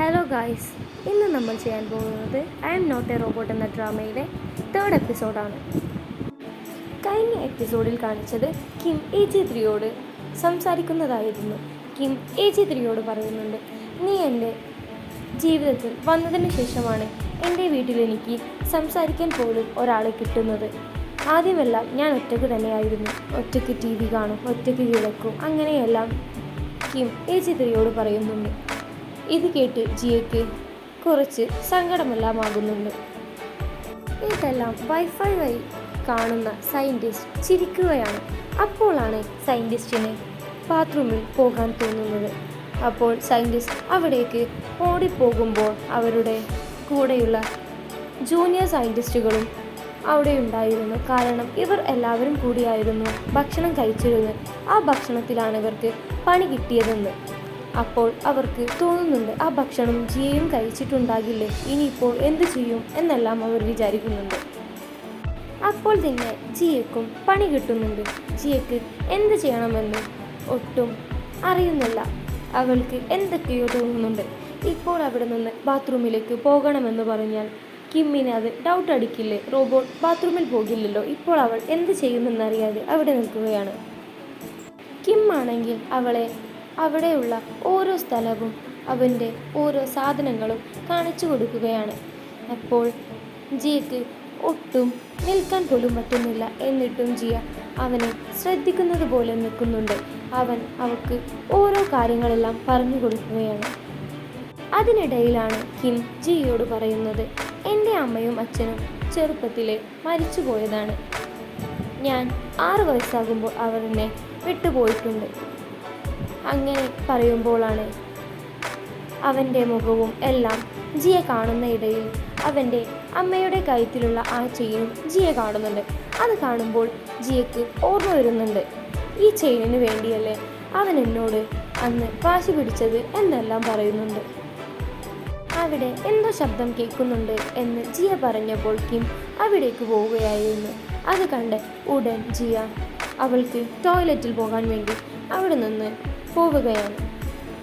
Hello guys, ഇന്ന് നമ്മൾ ചെയ്യാൻ പോകുന്നത് I'm not a robot എന്ന ഡ്രാമയിലെ 3rd എപ്പിസോഡാണ്. കഴിഞ്ഞ എപ്പിസോഡിൽ കാണിച്ചത് കിം AG3യോട് സംസാരിക്കുന്നതായിരുന്നു. കിം AG3യോട് പറയുന്നുണ്ട്, നീ എൻ്റെ ജീവിതത്തിൽ വന്നതിന് ശേഷമാണ് എൻ്റെ വീട്ടിൽ എനിക്ക് സംസാരിക്കാൻ പോലും ഒരാളെ കിട്ടുന്നത്. ആദ്യമെല്ലാം ഞാൻ ഒറ്റയ്ക്ക് തന്നെയായിരുന്നു. ഒറ്റയ്ക്ക് TV കാണും, ഒറ്റയ്ക്ക് കിടക്കും, അങ്ങനെയെല്ലാം കിം AG3യോട് പറയുന്നുണ്ട്. ഇത് കേട്ട് ജിയയ്ക്ക് കുറച്ച് സങ്കടമെല്ലാം ആകുന്നുണ്ട്. ഇതെല്ലാം വൈഫൈ വഴി കാണുന്ന സയൻറ്റിസ്റ്റ് ചിരിക്കുകയാണ്. അപ്പോഴാണ് സയൻറ്റിസ്റ്റിന് ബാത്റൂമിൽ പോകാൻ തോന്നുന്നത്. അപ്പോൾ സയൻറ്റിസ്റ്റ് അവിടേക്ക് ഓടിപ്പോകുമ്പോൾ അവരുടെ കൂടെയുള്ള ജൂനിയർ സയൻറ്റിസ്റ്റുകളും അവിടെ ഉണ്ടായിരുന്നു. കാരണം ഇവർ എല്ലാവരും കൂടിയായിരുന്നു ഭക്ഷണം കഴിച്ചിരുന്നത്. ആ ഭക്ഷണത്തിലാണ് ഇവർക്ക് പണി കിട്ടിയതെന്ന്. അപ്പോൾ അവർക്ക് തോന്നുന്നുണ്ട്, ആ ഭക്ഷണം ജിയയും കഴിച്ചിട്ടുണ്ടാകില്ലേ, ഇനിയിപ്പോൾ എന്തു ചെയ്യും എന്നെല്ലാം അവർ വിചാരിക്കുന്നുണ്ട്. അപ്പോൾ തന്നെ ജിയയ്ക്കും പണി കിട്ടുന്നുണ്ട്. ജിയയ്ക്ക് എന്ത് ചെയ്യണമെന്ന് ഒട്ടും അറിയുന്നില്ല. അവൾക്ക് എന്തൊക്കെയോ തോന്നുന്നുണ്ട്. ഇപ്പോൾ അവിടെ നിന്ന് ബാത്റൂമിലേക്ക് പോകണമെന്ന് പറഞ്ഞാൽ കിമ്മിന് അത് ഡൗട്ട് അടിക്കില്ലേ, റോബോട്ട് ബാത്റൂമിൽ പോകില്ലല്ലോ. ഇപ്പോൾ അവൾ എന്ത് ചെയ്യുമെന്നറിയാതെ അവിടെ നിൽക്കുകയാണ്. കിം ആണെങ്കിൽ അവളെ അവിടെയുള്ള ഓരോ സ്ഥലവും അവൻ്റെ ഓരോ സാധനങ്ങളും കാണിച്ചു കൊടുക്കുകയാണ്. അപ്പോൾ ജിയയ്ക്ക് ഒട്ടും നിൽക്കാൻ പോലും പറ്റുന്നില്ല. എന്നിട്ടും ജിയ അവനെ ശ്രദ്ധിക്കുന്നത് പോലെ നിൽക്കുന്നുണ്ട്. അവൻ അവൾക്ക് ഓരോ കാര്യങ്ങളെല്ലാം പറഞ്ഞു കൊടുക്കുകയാണ്. അതിനിടയിലാണ് കിം ജിയയോട് പറയുന്നത്, എൻ്റെ അമ്മയും അച്ഛനും ചെറുപ്പത്തിലെ മരിച്ചുപോയതാണ്. ഞാൻ 6 വയസ്സാകുമ്പോൾ അവർ എന്നെ വിട്ടുപോയിട്ടുണ്ട്. അങ്ങനെ പറയുമ്പോഴാണ് അവൻ്റെ മുഖവും എല്ലാം ജിയ കാണുന്ന ഇടയിൽ അവൻ്റെ അമ്മയുടെ കഴുത്തിലുള്ള ആ ചെയിനും ജിയ കാണുന്നുണ്ട്. അത് കാണുമ്പോൾ ജിയയ്ക്ക് ഓർമ്മ വരുന്നുണ്ട്, ഈ ചെയിനിന് വേണ്ടിയല്ലേ അവൻ എന്നോട് അന്ന് വാശി പിടിച്ചത് എന്നെല്ലാം പറയുന്നുണ്ട്. അവിടെ എന്തോ ശബ്ദം കേൾക്കുന്നുണ്ട് എന്ന് ജിയ പറഞ്ഞപ്പോൾ കിം അവിടേക്ക് പോവുകയായിരുന്നു. അത് കണ്ട് ഉടൻ ജിയ അവൾക്ക് ടോയ്ലറ്റിൽ പോകാൻ വേണ്ടി അവിടെ നിന്ന് പോവുകയാണ്.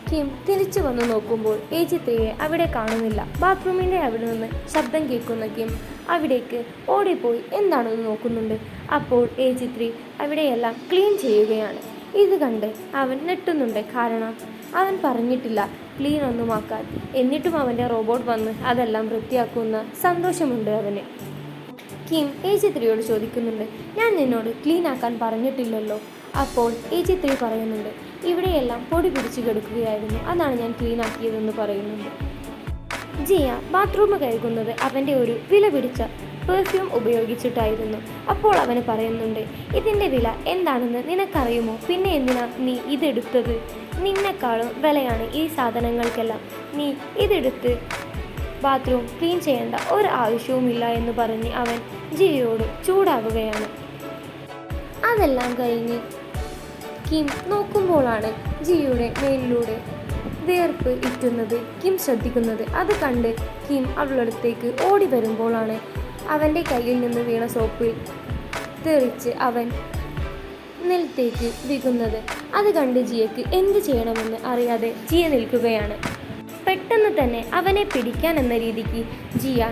കിം തിരിച്ചു വന്ന് നോക്കുമ്പോൾ AG3യെ അവിടെ കാണുന്നില്ല. ബാത്റൂമിൻ്റെ അവിടെ നിന്ന് ശബ്ദം കേൾക്കുന്ന കിം അവിടേക്ക് ഓടിപ്പോയി എന്താണെന്ന് നോക്കുന്നുണ്ട്. അപ്പോൾ AG3 അവിടെയെല്ലാം ക്ലീൻ ചെയ്യുകയാണ്. ഇത് കണ്ട് അവൻ നെട്ടുന്നുണ്ട്. കാരണം അവൻ പറഞ്ഞിട്ടില്ല ക്ലീൻ ഒന്നുമാക്കാൻ. എന്നിട്ടും അവൻ്റെ റോബോട്ട് വന്ന് അതെല്ലാം വൃത്തിയാക്കുന്ന സന്തോഷമുണ്ട് അവന്. കിം AG3യോട് ചോദിക്കുന്നുണ്ട്, ഞാൻ നിന്നോട് ക്ലീൻ ആക്കാൻ പറഞ്ഞിട്ടില്ലല്ലോ. അപ്പോൾ AG3 പറയുന്നുണ്ട്, ഇവിടെയെല്ലാം പൊടി പിടിച്ച് കിടക്കുകയായിരുന്നു, അതാണ് ഞാൻ ക്ലീൻ ആക്കിയതെന്ന് പറയുന്നുണ്ട്. ജിയ ബാത്റൂം കഴുകുന്നത് അവൻ്റെ ഒരു വില പിടിച്ച പെർഫ്യൂം ഉപയോഗിച്ചിട്ടായിരുന്നു. അപ്പോൾ അവന് പറയുന്നുണ്ട്, ഇതിൻ്റെ വില എന്താണെന്ന് നിനക്കറിയുമോ? പിന്നെ എന്തിനാ നീ ഇതെടുത്തത്? നിന്നെക്കാളും വിലയാണ് ഈ സാധനങ്ങൾക്കെല്ലാം. നീ ഇതെടുത്ത് ബാത്റൂം ക്ലീൻ ചെയ്യേണ്ട ഒരു ആവശ്യവുമില്ല എന്ന് പറഞ്ഞ് അവൻ ജിയയോട് ചൂടാവുകയാണ്. അതെല്ലാം കഴിഞ്ഞ് കിം നോക്കുമ്പോഴാണ് ജിയയുടെ മേലിലൂടെ വേർപ്പ് ഇറ്റുന്നത് കിം ശ്രദ്ധിക്കുന്നത്. അത് കണ്ട് കിം അവളടുത്തേക്ക് ഓടി വരുമ്പോഴാണ് അവൻ്റെ കയ്യിൽ നിന്ന് വീണ സോപ്പിൽ തെറിച്ച് അവൻ നിലത്തേക്ക് വീകുന്നത്. അത് കണ്ട് ജിയയ്ക്ക് എന്ത് ചെയ്യണമെന്ന് അറിയാതെ ജിയ നിൽക്കുകയാണ്. പെട്ടെന്ന് തന്നെ അവനെ പിടിക്കാൻ എന്ന രീതിക്ക് ജിയ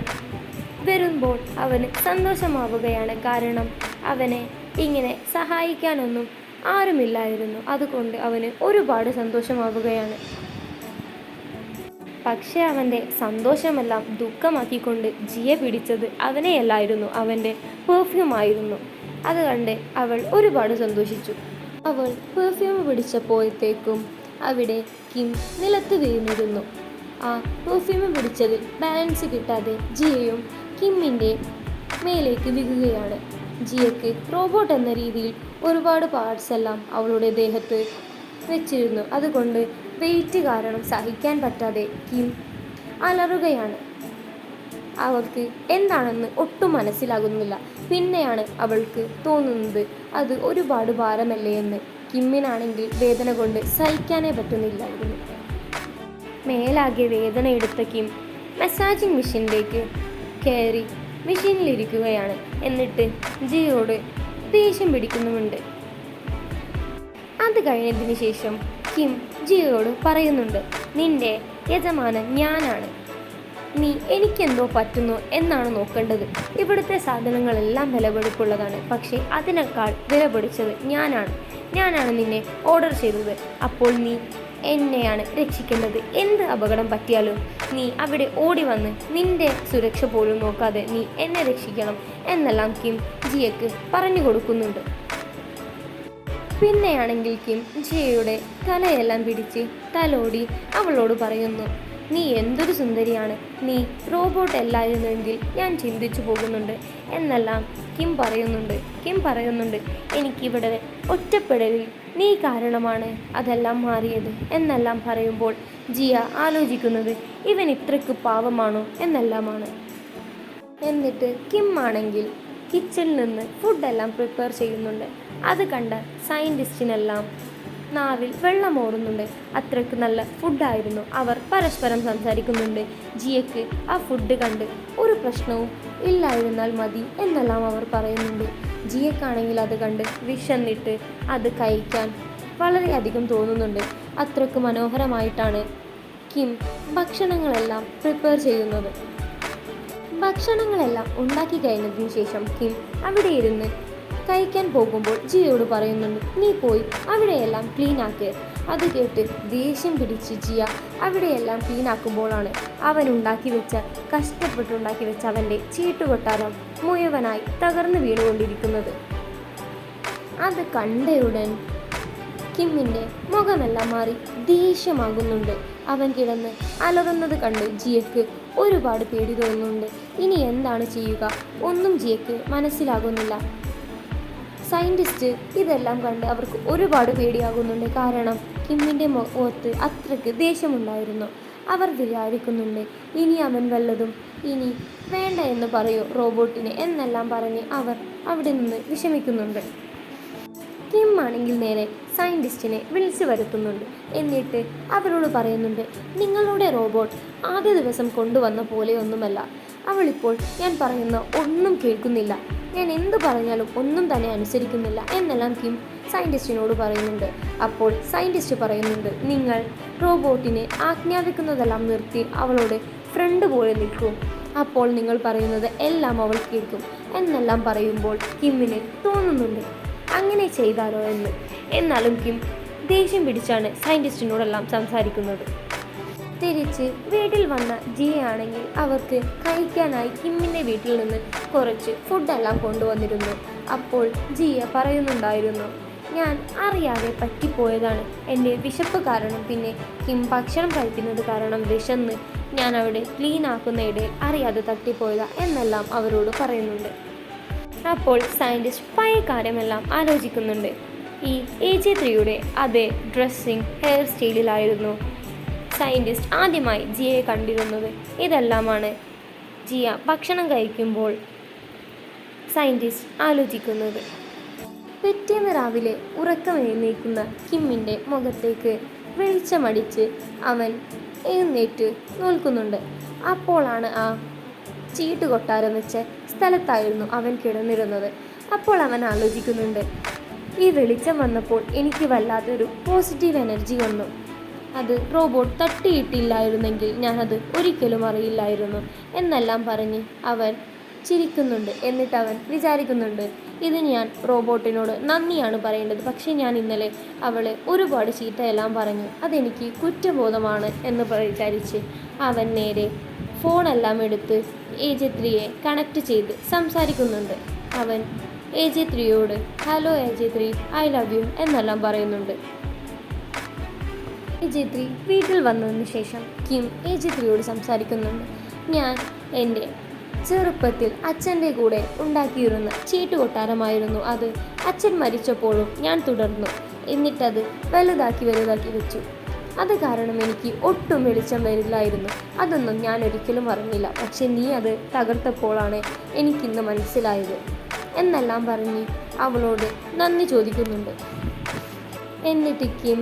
വരുമ്പോൾ അവന് സന്തോഷമാവുകയാണ്. കാരണം അവനെ ഇങ്ങനെ സഹായിക്കാനൊന്നും ആരുമില്ലായിരുന്നു. അതുകൊണ്ട് അവന് ഒരുപാട് സന്തോഷമാവുകയാണ്. പക്ഷേ അവൻ്റെ സന്തോഷമെല്ലാം ദുഃഖമാക്കിക്കൊണ്ട് ജിയ പിടിച്ചത് അവനെയല്ലായിരുന്നു, അവൻ്റെ പെർഫ്യൂമായിരുന്നു. അത് കണ്ട് അവൾ ഒരുപാട് സന്തോഷിച്ചു. അവൾ പെർഫ്യൂം പിടിച്ചപ്പോഴത്തേക്കും അവിടെ കിം നിലത്ത് വീണിരുന്നു. ആ പെർഫ്യൂം പിടിച്ചതിൽ ബാലൻസ് കിട്ടാതെ ജിയയും കിമ്മിൻ്റെ മേലേക്ക് വീഴുകയാണ്. ജിയയ്ക്ക് റോബോട്ട് എന്ന രീതിയിൽ ഒരുപാട് പാർട്സ് എല്ലാം അവളുടെ ദേഹത്ത് വെച്ചിരുന്നു. അതുകൊണ്ട് വെയിറ്റ് കാരണം സഹിക്കാൻ പറ്റാതെ കിം അലറുകയാണ്. അവൾക്ക് എന്താണെന്ന് ഒട്ടും മനസ്സിലാകുന്നില്ല. പിന്നെയാണ് അവൾക്ക് തോന്നുന്നത് അത് ഒരുപാട് ഭാരമല്ലേ എന്ന്. കിമ്മിനാണെങ്കിൽ വേദന കൊണ്ട് സഹിക്കാനേ പറ്റുന്നില്ലായിരുന്നു. മേലാകെ വേദന എടുത്ത കിം മസാജിങ് മെഷീനിലേക്ക് കയറി മെഷീനിലിരിക്കുകയാണ്. എന്നിട്ട് ജിയോട് ദേഷ്യം പിടിക്കുന്നുമുണ്ട്. അത് കഴിഞ്ഞതിന് ശേഷം കിം ജിയോയോട് പറയുന്നുണ്ട്, നിന്റെ യജമാനൻ ഞാനാണ്. നീ എനിക്കെന്തോ പറ്റുന്നു എന്നാണ് നോക്കേണ്ടത്. ഇവിടുത്തെ സാധനങ്ങളെല്ലാം വിലപിടിപ്പുള്ളതാണ്, പക്ഷേ അതിനേക്കാൾ വിലപിടിച്ചത് ഞാനാണ് നിന്നെ ഓർഡർ ചെയ്തത്. അപ്പോൾ നീ എന്നെയാണ് രക്ഷിക്കേണ്ടത്. എന്ത് അപകടം പറ്റിയാലും നീ അവിടെ ഓടി വന്ന് നിന്റെ സുരക്ഷ പോലും നോക്കാതെ നീ എന്നെ രക്ഷിക്കണം എന്നെല്ലാം കിം ജിയക്ക് പറഞ്ഞു കൊടുക്കുന്നുണ്ട്. പിന്നെയാണെങ്കിൽ കിം ജിയയുടെ തലയെല്ലാം പിടിച്ച് തലോടി അവളോട് പറയുന്നു, നീ എന്തൊരു സുന്ദരിയാണ്, നീ റോബോട്ട് അല്ലായിരുന്നെങ്കിൽ ഞാൻ ചിന്തിച്ചു പോകുന്നുണ്ട് എന്നെല്ലാം കിം പറയുന്നുണ്ട്. എനിക്കിവിടെ ഒറ്റപ്പെടലിൽ നീ കാരണമാണ് അതെല്ലാം മാറിയത് എന്നെല്ലാം പറയുമ്പോൾ ജിയ ആലോചിക്കുന്നത് ഇവൻ ഇത്രയ്ക്ക് പാവമാണോ എന്നെല്ലാമാണ്. എന്നിട്ട് കിം ആണെങ്കിൽ കിച്ചണിൽ നിന്ന് ഫുഡെല്ലാം പ്രിപ്പയർ ചെയ്യുന്നുണ്ട്. അത് കണ്ട സയൻറ്റിസ്റ്റിനെല്ലാം നാവിൽ വെള്ളമോറുന്നുണ്ട്. അത്രയ്ക്ക് നല്ല ഫുഡായിരുന്നു. അവർ പരസ്പരം സംസാരിക്കുന്നുണ്ട്. ജിയക്ക് ആ ഫുഡ് കണ്ട് ഒരു പ്രശ്നവും ഇല്ലായിരുന്നാൽ മതി എന്നെല്ലാം അവർ പറയുന്നുണ്ട്. ജിയക്കാണെങ്കിൽ അത് കണ്ട് വിശന്നിട്ട് അത് കഴിക്കാൻ വളരെയധികം തോന്നുന്നുണ്ട്. അത്രയ്ക്ക് മനോഹരമായിട്ടാണ് കിം ഭക്ഷണങ്ങളെല്ലാം പ്രിപ്പയർ ചെയ്യുന്നത്. ഭക്ഷണങ്ങളെല്ലാം ഉണ്ടാക്കി കഴിഞ്ഞതിന് ശേഷം കിം അവിടെ ഇരുന്ന് കഴിക്കാൻ പോകുമ്പോൾ ജിയയോട് പറയുന്നുണ്ട്, നീ പോയി അവിടെയെല്ലാം ക്ലീൻ ആക്ക്. അത് കേട്ട് ദേഷ്യം പിടിച്ച് ജിയ അവിടെയെല്ലാം ക്ലീൻ ആക്കുമ്പോഴാണ് കഷ്ടപ്പെട്ടുണ്ടാക്കി വെച്ച അവൻ്റെ ചീട്ടുകൊട്ടാരം മുഴുവനായി തകർന്നു വീണുകൊണ്ടിരിക്കുന്നത്. അത് കണ്ടയുടൻ കിമ്മിൻ്റെ മുഖമെല്ലാം മാറി ദേഷ്യമാകുന്നുണ്ട്. അവൻ കിടന്ന് അലറുന്നത് കണ്ട് ജിയക്ക് ഒരുപാട് പേടി തോന്നുന്നുണ്ട്. ഇനി എന്താണ് ചെയ്യുക ഒന്നും ജിയക്ക് മനസ്സിലാകുന്നില്ല. സയൻറ്റിസ്റ്റ് ഇതെല്ലാം കണ്ട് അവർക്ക് ഒരുപാട് പേടിയാകുന്നുണ്ട്. കാരണം കിമ്മിൻ്റെ മുഖത്ത് അത്രയ്ക്ക് ദേഷ്യമുണ്ടായിരുന്നു. അവർ വിചാരിക്കുന്നുണ്ട്, ഇനി അവൻ വല്ലതും ഇനി വേണ്ട എന്ന് പറയൂ റോബോട്ടിനെ എന്നെല്ലാം പറഞ്ഞ് അവർ അവിടെ നിന്ന് വിഷമിക്കുന്നുണ്ട്. കിം ആണെങ്കിൽ നേരെ സയൻറ്റിസ്റ്റിനെ വിളിച്ചു വരുത്തുന്നുണ്ട്. എന്നിട്ട് അവരോട് പറയുന്നുണ്ട്, നിങ്ങളുടെ റോബോട്ട് ആദ്യ ദിവസം കൊണ്ടുവന്ന പോലെയൊന്നുമല്ല. അവളിപ്പോൾ ഞാൻ പറയുന്ന ഒന്നും കേൾക്കുന്നില്ല, ഞാൻ എന്ത് പറഞ്ഞാലും ഒന്നും തന്നെ അനുസരിക്കുന്നില്ല എന്നെല്ലാം കിം സയൻറ്റിസ്റ്റിനോട് പറയുന്നുണ്ട്. അപ്പോൾ സയൻറ്റിസ്റ്റ് പറയുന്നുണ്ട്, നിങ്ങൾ റോബോട്ടിനെ ആജ്ഞാപിക്കുന്നതെല്ലാം നിർത്തി അവളോട് ഫ്രണ്ട് പോലെ നിൽക്കും, അപ്പോൾ നിങ്ങൾ പറയുന്നത് എല്ലാം അവൾ കേൾക്കും എന്നെല്ലാം പറയുമ്പോൾ കിമ്മിന് തോന്നുന്നുണ്ട് അങ്ങനെ ചെയ്താലോ എന്ന്. എന്നാലും കിം ദേഷ്യം പിടിച്ചാണ് സയൻറ്റിസ്റ്റിനോടെല്ലാം സംസാരിക്കുന്നത്. തിരിച്ച് വീട്ടിൽ വന്ന ജിയ ആണെങ്കിൽ അവർക്ക് കഴിക്കാനായി കിമ്മിൻ്റെ വീട്ടിൽ നിന്ന് കുറച്ച് ഫുഡെല്ലാം കൊണ്ടുവന്നിരുന്നു. അപ്പോൾ ജിയ പറയുന്നുണ്ടായിരുന്നു, ഞാൻ അറിയാതെ പറ്റിപ്പോയതാണ്, എൻ്റെ വിശപ്പ് കാരണം, പിന്നെ കിം ഭക്ഷണം കഴിക്കുന്നത് കാരണം വിശന്ന് ഞാൻ അവിടെ ക്ലീൻ ആക്കുന്നതിടെ അറിയാതെ തട്ടിപ്പോയതാ എന്നെല്ലാം അവരോട് പറയുന്നുണ്ട്. അപ്പോൾ സയൻറ്റിസ്റ്റ് പഴയ കാര്യമെല്ലാം ആലോചിക്കുന്നുണ്ട്. ഈ AJ3യുടെ അതേ ഡ്രസ്സിങ് ഹെയർ സ്റ്റൈലിലായിരുന്നു സയൻറ്റിസ്റ്റ് ആദ്യമായി ജിയയെ കണ്ടിരുന്നത്. ഇതെല്ലാമാണ് ജിയ ഭക്ഷണം കഴിക്കുമ്പോൾ സയൻറ്റിസ്റ്റ് ആലോചിക്കുന്നത്. പിറ്റേന്ന് രാവിലെ ഉറക്കം എഴുന്നേൽക്കുന്ന കിമ്മിൻ്റെ മുഖത്തേക്ക് വെളിച്ചമടിച്ച് അവൻ എഴുന്നേറ്റ് നിൽക്കുന്നുണ്ട്. അപ്പോഴാണ് ആ ചീട്ടുകൊട്ടാരം വെച്ച സ്ഥലത്തായിരുന്നു അവൻ കിടന്നിരുന്നത്. അപ്പോൾ അവൻ ആലോചിക്കുന്നുണ്ട്, ഈ വെളിച്ചം വന്നപ്പോൾ എനിക്ക് വല്ലാത്തൊരു പോസിറ്റീവ് എനർജി വന്നു. അത് റോബോട്ട് തട്ടിയിട്ടില്ലായിരുന്നെങ്കിൽ ഞാനത് ഒരിക്കലും അറിയില്ലായിരുന്നു എന്നെല്ലാം പറഞ്ഞ് അവൻ ചിരിക്കുന്നുണ്ട്. എന്നിട്ട് അവൻ വിചാരിക്കുന്നുണ്ട്, ഇത് ഞാൻ റോബോട്ടിനോട് നന്ദിയാണ് പറയേണ്ടത്, പക്ഷേ ഞാൻ ഇന്നലെ അവളെ ഒരുപാട് ചീത്തയെല്ലാം പറഞ്ഞു, അതെനിക്ക് കുറ്റബോധമാണ് എന്ന് വിചാരിച്ച് അവൻ നേരെ ഫോണെല്ലാം എടുത്ത് AJ3യെ കണക്ട് ചെയ്ത് സംസാരിക്കുന്നുണ്ട്. അവൻ AJ3യോട് hello AJ3 I love you എന്നെല്ലാം പറയുന്നുണ്ട്. AJ3 വീട്ടിൽ വന്നതിന് ശേഷം കിം AJ3യോട് സംസാരിക്കുന്നുണ്ട്. ഞാൻ എൻ്റെ ചെറുപ്പത്തിൽ അച്ഛൻ്റെ കൂടെ ഉണ്ടാക്കിയിരുന്ന ചീട്ടുകൊട്ടാരമായിരുന്നു അത്. അച്ഛൻ മരിച്ചപ്പോഴും ഞാൻ തുടർന്നു, എന്നിട്ടത് വലുതാക്കി വെച്ചു. അത് കാരണം എനിക്ക് ഒട്ടും വെളിച്ചം വരില്ലായിരുന്നു. അതൊന്നും ഞാൻ ഒരിക്കലും അറിഞ്ഞില്ല, പക്ഷെ നീ അത് തകർത്തപ്പോഴാണ് എനിക്കിന്ന് മനസ്സിലായത് എന്നെല്ലാം പറഞ്ഞ് അവളോട് നന്ദി ചോദിക്കുന്നുണ്ട്. എന്നിട്ട് കിം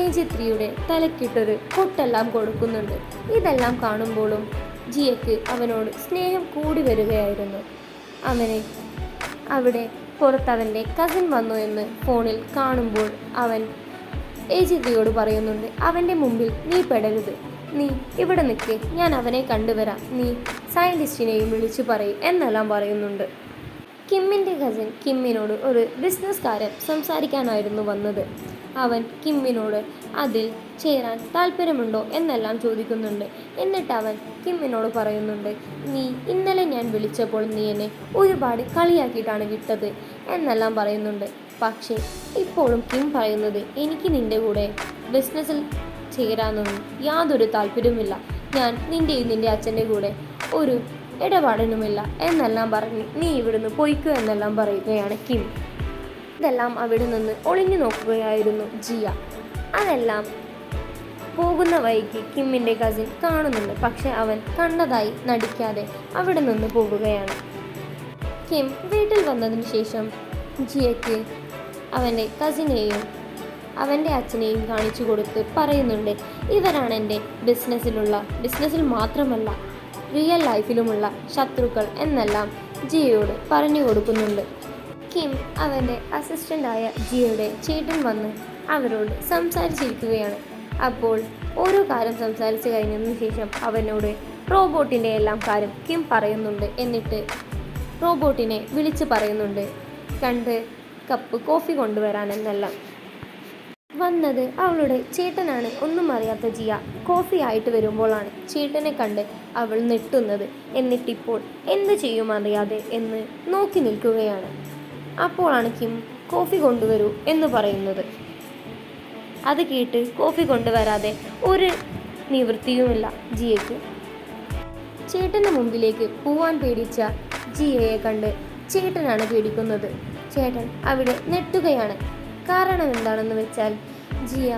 AJ3യുടെ തലക്കിട്ടൊരു കൊട്ടെല്ലാം കൊടുക്കുന്നുണ്ട്. ഇതെല്ലാം കാണുമ്പോഴും ജിയക്ക് അവനോട് സ്നേഹം കൂടി വരികയായിരുന്നു. അവനെ അവിടെ പുറത്തവൻ്റെ കസിൻ വന്നു എന്ന് ഫോണിൽ കാണുമ്പോൾ അവൻ AJ3യോട് പറയുന്നുണ്ട്, അവൻ്റെ മുമ്പിൽ നീ പെടരുത്, നീ ഇവിടെ നിൽക്ക്, ഞാൻ അവനെ കണ്ടുവരാം, നീ സയൻറ്റിസ്റ്റിനെയും വിളിച്ചു പറയും എന്നെല്ലാം പറയുന്നുണ്ട്. കിമ്മിൻ്റെ കസിൻ കിമ്മിനോട് ഒരു ബിസിനസ് കാര്യം സംസാരിക്കാനായിരുന്നു വന്നത്. അവൻ കിമ്മിനോട് അതിൽ ചേരാൻ താല്പര്യമുണ്ടോ എന്നെല്ലാം ചോദിക്കുന്നുണ്ട്. എന്നിട്ട് അവൻ കിമ്മിനോട് പറയുന്നുണ്ട്, നീ ഇന്നലെ ഞാൻ വിളിച്ചപ്പോൾ നീ എന്നെ ഒരുപാട് കളിയാക്കിയിട്ടാണ് വിട്ടത് എന്നെല്ലാം പറയുന്നുണ്ട്. പക്ഷേ ഇപ്പോഴും കിം പറയുന്നത്, എനിക്ക് നിൻ്റെ കൂടെ ബിസിനസ്സിൽ ചേരാനൊന്നും യാതൊരു താല്പര്യവുമില്ല, ഞാൻ നിൻ്റെയും നിൻ്റെ അച്ഛൻ്റെ കൂടെ ഒരു ഇടപാടിനുമില്ല എന്നെല്ലാം പറഞ്ഞ് നീ ഇവിടുന്ന് പൊയ്ക്കോ എന്നെല്ലാം പറയുകയാണ് കിം. ഇതെല്ലാം അവിടെ നിന്ന് ഒളിഞ്ഞു നോക്കുകയായിരുന്നു ജിയ. അതെല്ലാം പോകുന്ന വഴിക്ക് കിമ്മിൻ്റെ കസിൻ കാണുന്നുണ്ട്. പക്ഷെ അവൻ കണ്ടതായി നടിക്കാതെ അവിടെ നിന്ന് പോവുകയാണ്. കിം വീട്ടിൽ വന്നതിന് ശേഷം ജിയയ്ക്ക് അവൻ്റെ കസിനെയും അവൻ്റെ അച്ഛനെയും കാണിച്ചു കൊടുത്ത് പറയുന്നുണ്ട്, ഇവരാണ് എൻ്റെ ബിസിനസ്സിൽ മാത്രമല്ല റിയൽ ലൈഫിലുമുള്ള ശത്രുക്കൾ എന്നെല്ലാം ജിയയോട് പറഞ്ഞു കൊടുക്കുന്നുണ്ട്. കിം അവൻ്റെ അസിസ്റ്റൻ്റായ ജിയയുടെ ചേട്ടൻ വന്ന് അവരോട് സംസാരിച്ചിരിക്കുകയാണ്. അപ്പോൾ ഓരോ കാര്യം സംസാരിച്ച് കഴിഞ്ഞതിന് ശേഷം അവനോട് റോബോട്ടിൻ്റെ എല്ലാം കാര്യം കിം പറയുന്നുണ്ട്. എന്നിട്ട് റോബോട്ടിനെ വിളിച്ച് പറയുന്നുണ്ട് 2 കപ്പ് കോഫി കൊണ്ടുവരാനെന്നെല്ലാം. വന്നത് അവളുടെ ചേട്ടനാണ്. ഒന്നും അറിയാത്ത ജിയ കോഫി ആയിട്ട് വരുമ്പോഴാണ് ചേട്ടനെ കണ്ട് അവൾ നെട്ടുന്നത്. എന്നിട്ടിപ്പോൾ എന്ത് ചെയ്യുമറിയാതെ എന്ന് നോക്കി നിൽക്കുകയാണ്. അപ്പോഴാണ് കിം കോഫി കൊണ്ടുവരൂ എന്ന് പറയുന്നത്. അത് കേട്ട് കോഫി കൊണ്ടുവരാതെ ഒരു നിവൃത്തിയുമില്ല ജിയയ്ക്ക്. ചേട്ടൻ്റെ മുമ്പിലേക്ക് പോവാൻ പേടിച്ച ജിയയെ കണ്ട് ചേട്ടനാണ് പേടിക്കുന്നത്. ചേട്ടൻ അവിടെ നെട്ടുകയാണ്. കാരണം എന്താണെന്ന് വെച്ചാൽ ജിയ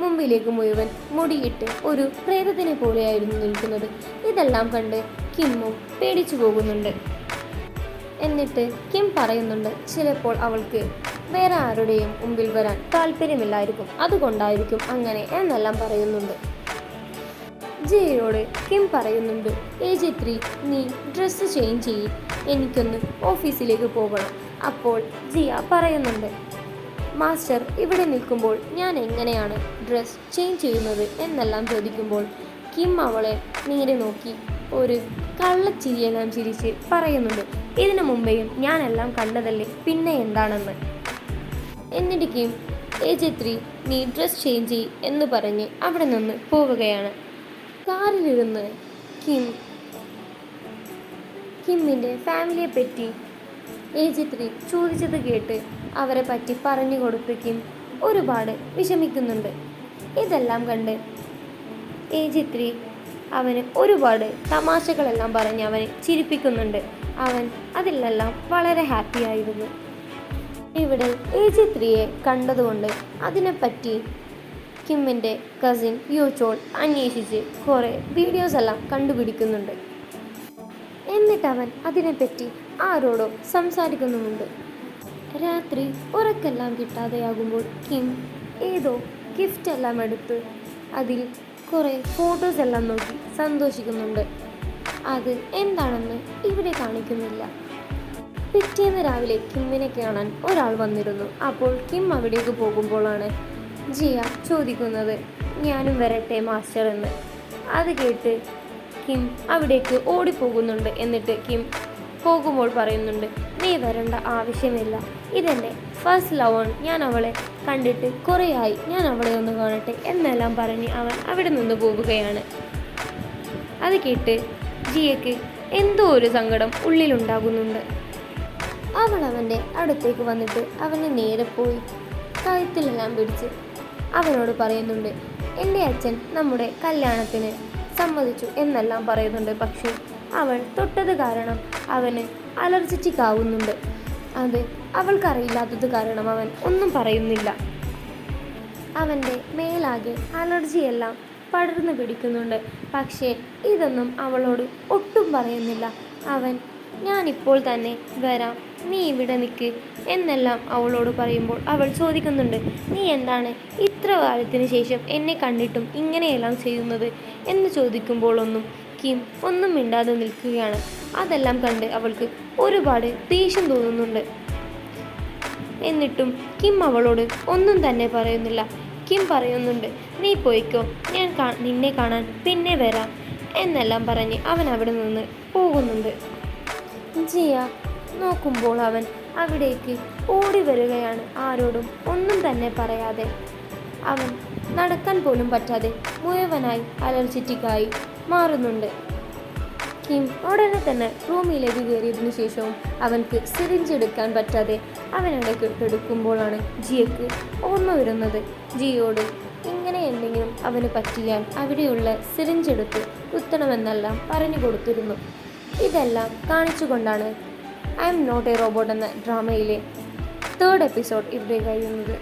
മുമ്പിലേക്ക് മുഴുവൻ മുടിയിട്ട് ഒരു പ്രേതത്തിനെ പോലെയായിരുന്നു നിൽക്കുന്നത്. ഇതെല്ലാം കണ്ട് കിമ്മും പേടിച്ചു പോകുന്നുണ്ട്. എന്നിട്ട് കിം പറയുന്നുണ്ട്, ചിലപ്പോൾ അവൾക്ക് വേറെ ആരുടെയും മുമ്പിൽ വരാൻ താല്പര്യമില്ലായിരിക്കും, അതുകൊണ്ടായിരിക്കും അങ്ങനെ എന്നെല്ലാം പറയുന്നുണ്ട്. ജിയയോട് കിം പറയുന്നുണ്ട്, AJ3 നീ ഡ്രസ്സ് ചേഞ്ച് ചെയ്യ്, എനിക്കൊന്ന് ഓഫീസിലേക്ക് പോകണം. അപ്പോൾ ജിയ പറയുന്നുണ്ട്, മാസ്റ്റർ ഇവിടെ നിൽക്കുമ്പോൾ ഞാൻ എങ്ങനെയാണ് ഡ്രസ്സ് ചേഞ്ച് ചെയ്യുന്നത് എന്നെല്ലാം ചോദിക്കുമ്പോൾ കിം അവളെ നേരെ നോക്കി ഒരു കള്ളച്ചിരിയെല്ലാം ചിരിച്ച് പറയുന്നുണ്ട്, ഇതിനു മുമ്പേയും ഞാനെല്ലാം കണ്ടതല്ലേ, പിന്നെ എന്താണെന്ന്. എന്നിട്ട് കിം AJ3 നീ ഡ്രസ്സ് ചേഞ്ച് ചെയ്യ് എന്ന് പറഞ്ഞ് അവിടെ നിന്ന് പോവുകയാണ്. കാറിലിരുന്ന് കിമ്മിൻ്റെ ഫാമിലിയെ പറ്റി AJ3 ചോദിച്ചത് കേട്ട് അവരെ പറ്റി പറഞ്ഞു കൊടുത്ത് കിം ഒരുപാട് വിഷമിക്കുന്നുണ്ട്. ഇതെല്ലാം കണ്ട് AJ3 അവന് ഒരുപാട് തമാശകളെല്ലാം പറഞ്ഞ് അവനെ ചിരിപ്പിക്കുന്നുണ്ട്. അവൻ അതിലെല്ലാം വളരെ ഹാപ്പിയായിരുന്നു. ഇവിടെ AJ3യെ കണ്ടതുകൊണ്ട് അതിനെപ്പറ്റി കിമ്മിൻ്റെ കസിൻ യൂചോൾ അന്വേഷിച്ച് കുറേ വീഡിയോസ് എല്ലാം കണ്ടുപിടിക്കുന്നുണ്ട്. എന്നിട്ട് അവൻ അതിനെപ്പറ്റി ആരോടോ സംസാരിക്കുന്നുമുണ്ട്. രാത്രി ഉറക്കെല്ലാം കിട്ടാതെയാകുമ്പോൾ കിം ഏതോ ഗിഫ്റ്റ് എല്ലാം എടുത്ത് അതിൽ കുറേ ഫോട്ടോസ് എല്ലാം നോക്കി സന്തോഷിക്കുന്നുണ്ട്. അത് എന്താണെന്ന് ഇവിടെ കാണിക്കുന്നില്ല. പിറ്റേന്ന് രാവിലെ കിമ്മിനെ കാണാൻ ഒരാൾ വന്നിരുന്നു. അപ്പോൾ കിം അവിടേക്ക് പോകുമ്പോഴാണ് ജിയ ചോദിക്കുന്നത്, ഞാനും വരട്ടെ മാസ്റ്റർ എന്ന്. അത് കേട്ട് കിം അവിടേക്ക് ഓടിപ്പോകുന്നുണ്ട്. എന്നിട്ട് കിം പോകുമ്പോൾ പറയുന്നുണ്ട്, നീ വരേണ്ട ആവശ്യമില്ല, ഇതെൻ്റെ ഫസ്റ്റ് ലവാണ്, ഞാൻ അവളെ കണ്ടിട്ട് കുറേയായി, ഞാൻ അവളെ ഒന്ന് കാണട്ടെ എന്നെല്ലാം പറഞ്ഞ് അവൻ അവിടെ നിന്ന് പോവുകയാണ്. അത് കേട്ട് ജിയയ്ക്ക് എന്തോ ഒരു സങ്കടം ഉള്ളിലുണ്ടാകുന്നുണ്ട്. അവൾ അവൻ്റെ അടുത്തേക്ക് വന്നിട്ട് അവനെ നേരെ പോയി കഴുത്തിലെല്ലാം പിടിച്ച് അവനോട് പറയുന്നുണ്ട്, എൻ്റെ അച്ഛൻ നമ്മുടെ കല്യാണത്തിന് സമ്മതിച്ചു എന്നെല്ലാം പറയുന്നുണ്ട്. പക്ഷേ അവൾ തൊട്ടത് കാരണം അവന് അലർജിറ്റിക് ആവുന്നുണ്ട്. അത് അവൾക്കറിയില്ലാത്തത് കാരണം അവൻ ഒന്നും പറയുന്നില്ല. അവൻ്റെ മേലാകെ അലർജിയെല്ലാം പടർന്നു പിടിക്കുന്നുണ്ട്. പക്ഷേ ഇതൊന്നും അവളോട് ഒട്ടും പറയുന്നില്ല. അവൻ ഞാനിപ്പോൾ തന്നെ വരാം, നീ ഇവിടെ നിൽക്ക് എന്നെല്ലാം അവളോട് പറയുമ്പോൾ അവൾ ചോദിക്കുന്നുണ്ട്, നീ എന്താണ് ഇത്ര കാലത്തിന് ശേഷം എന്നെ കണ്ടിട്ടും ഇങ്ങനെയെല്ലാം ചെയ്യുന്നത് എന്ന് ചോദിക്കുമ്പോഴൊന്നും കിം ഒന്നും മിണ്ടാതെ നിൽക്കുകയാണ്. അതെല്ലാം കണ്ട് അവൾക്ക് ഒരുപാട് ദേഷ്യം തോന്നുന്നുണ്ട്. എന്നിട്ടും കിം അവളോട് ഒന്നും തന്നെ പറയുന്നില്ല. കിം പറയുന്നുണ്ട്, നീ പോയിക്കോ, ഞാൻ നിന്നെ കാണാൻ പിന്നെ വരാം എന്നെല്ലാം പറഞ്ഞ് അവൻ അവിടെ നിന്ന് പോകുന്നുണ്ട്. ജിയ നോക്കുമ്പോൾ അവൻ അവിടേക്ക് ഓടി വരികയാണ്, ആരോടും ഒന്നും തന്നെ പറയാതെ. അവൻ നടക്കാൻ പോലും പറ്റാതെ മുഴുവനായി അലർജിറ്റിക്കായി മാറുന്നുണ്ട്. കിം ഉടനെ തന്നെ റൂമിലേക്ക് കയറിയതിനു ശേഷവും അവൻക്ക് സിറിഞ്ച് എടുക്കാൻ പറ്റാതെ അവനിടയ്ക്ക് എടുക്കുമ്പോഴാണ് ജിയക്ക് ഓർമ്മ വരുന്നത്. ജിയോട് ഇങ്ങനെ എന്തെങ്കിലും അവന് പറ്റിയാൽ അവിടെയുള്ള സിറിഞ്ച് എടുത്ത് കുത്തണമെന്നെല്ലാം പറഞ്ഞു കൊടുത്തിരുന്നു. ഇതെല്ലാം കാണിച്ചുകൊണ്ടാണ് I'm not a robot എന്ന ഡ്രാമയിലെ 3rd എപ്പിസോഡ് ഇവിടെ കഴിയുന്നത്.